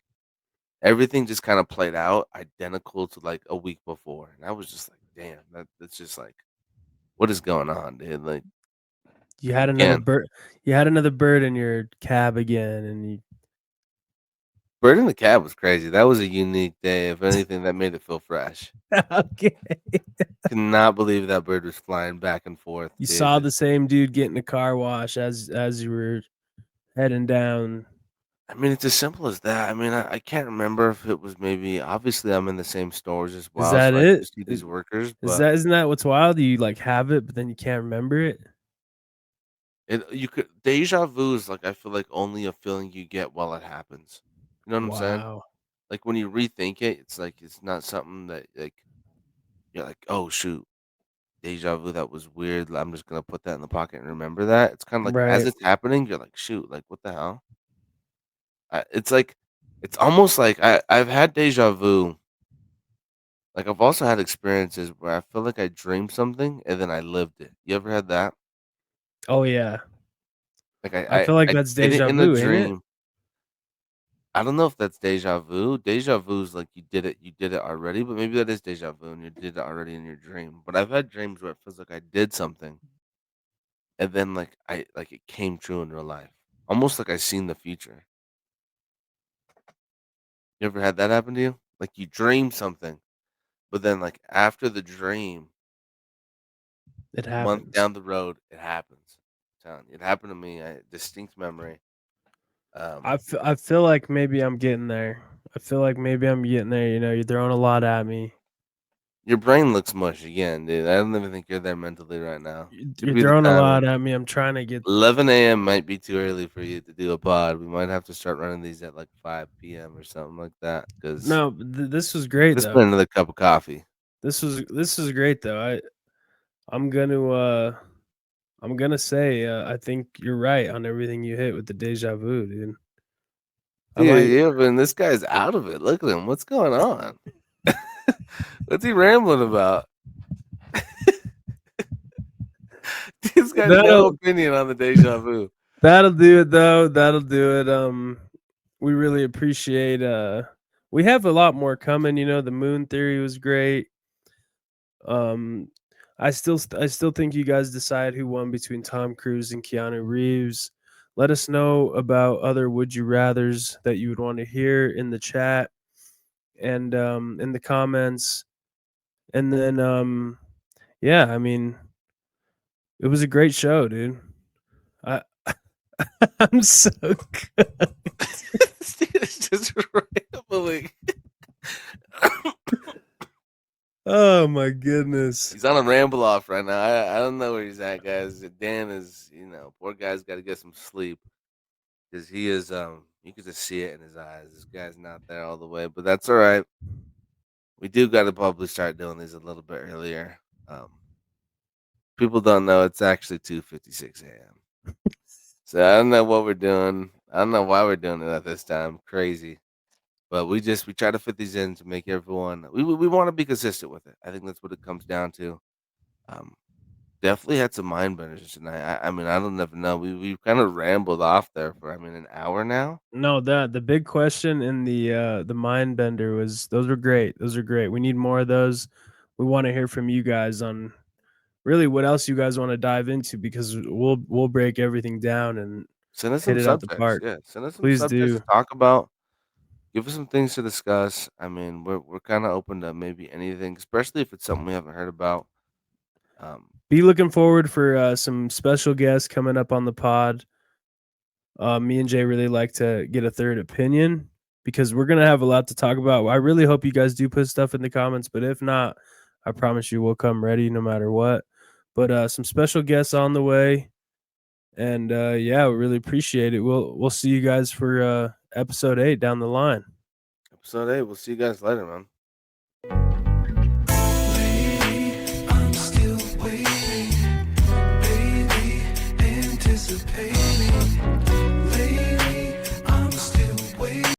everything just kinda played out identical to, like, a week before, and I was just like, "Damn, that's just like, what is going on, dude?" Like, You had another again, bird. You had another bird in your cab again, and you Bird in the Cab was crazy, that was a unique day, if anything, that made it feel fresh. okay. Cannot believe that bird was flying back and forth, You saw dude. the same dude getting a car wash as you were heading down. I mean, it's as simple as that. I mean, I can't remember if it was maybe obviously, I'm in the same stores as Is well, that so I do it? see these workers, Is but that isn't that what's wild? You like have it, but then you can't remember it. you could deja vu is like I feel like only a feeling you get while it happens. You know what I'm saying? Wow. Like when you rethink it, it's like it's not something that like you're like, oh shoot, deja vu, that was weird. I'm just gonna put that in the pocket and remember that. It's kind of like as Right. it's happening, you're like, shoot, like what the hell? It's like it's almost like I've had deja vu. Like I've also had experiences where I feel like I dreamed something and then I lived it. You ever had that? Oh yeah. Like I feel like I that's did it deja in a vu, ain't it? dream. I don't know if that's deja vu. Deja vu is like you did it already, but maybe that is deja vu and you did it already in your dream. But I've had dreams where it feels like I did something and then like it came true in real life. Almost like I seen the future. You ever had that happen to you? Like you dream something, but then like after the dream, It month happens. down the road, it happens. I'm telling you, it happened to me. Distinct memory. Um, I feel like maybe I'm getting there. I feel like maybe I'm getting there. You know, you're throwing a lot at me. your brain looks mush again, dude. I don't even think you're there mentally right now. Could You're be the throwing a lot timing. at me. I'm trying to get. 11 a.m. might be too early for you to do a pod. We might have to start running these at like 5 p.m. or something like that. Because No, this was great this been though. another cup of coffee. This was great though. I'm gonna say I think you're right on everything you hit with the deja vu, dude. Dude, this guy's out of it. Look at him. What's going on? What's he rambling about? He's got no opinion on the deja vu. That'll do it, though. That'll do it. We really appreciate. We have a lot more coming. You know, the moon theory was great. I still think you guys decide who won between Tom Cruise and Keanu Reeves. Let us know about other would you rathers that you would want to hear in the chat and in the comments. And then yeah, I mean, it was a great show, dude. I'm so good. This dude is just rambling. Oh my goodness. He's on a ramble off right now. I don't know where he's at, guys. Dan is, poor guy's got to get some sleep because he is. You can just see it in his eyes. This guy's not there all the way, but that's all right. We do got to probably start doing these a little bit earlier. People don't know it's actually 2:56 a.m. So I don't know what we're doing. I don't know why we're doing it at this time. Crazy. But we try to fit these in to make everyone. We want to be consistent with it. I think that's what it comes down to. Definitely had some mind benders tonight. I mean, I don't even know. We kind of rambled off there for an hour now. No, the big question in the mind bender was those were great. Those are great. We need more of those. We want to hear from you guys on really what else you guys want to dive into because we'll break everything down and send us some subjects. Yeah, send us some Please subjects do. to talk about. Give us some things to discuss. I mean, we're kind of open to maybe anything, especially if it's something we haven't heard about. Be looking forward for some special guests coming up on the pod. Me and Jay really like to get a third opinion because we're gonna have a lot to talk about. I really hope you guys do put stuff in the comments, but if not, I promise you we'll come ready no matter what. But some special guests on the way, and yeah, we really appreciate it. We'll see you guys for episode 8 down the line. Episode 8. We'll see you guys later, man.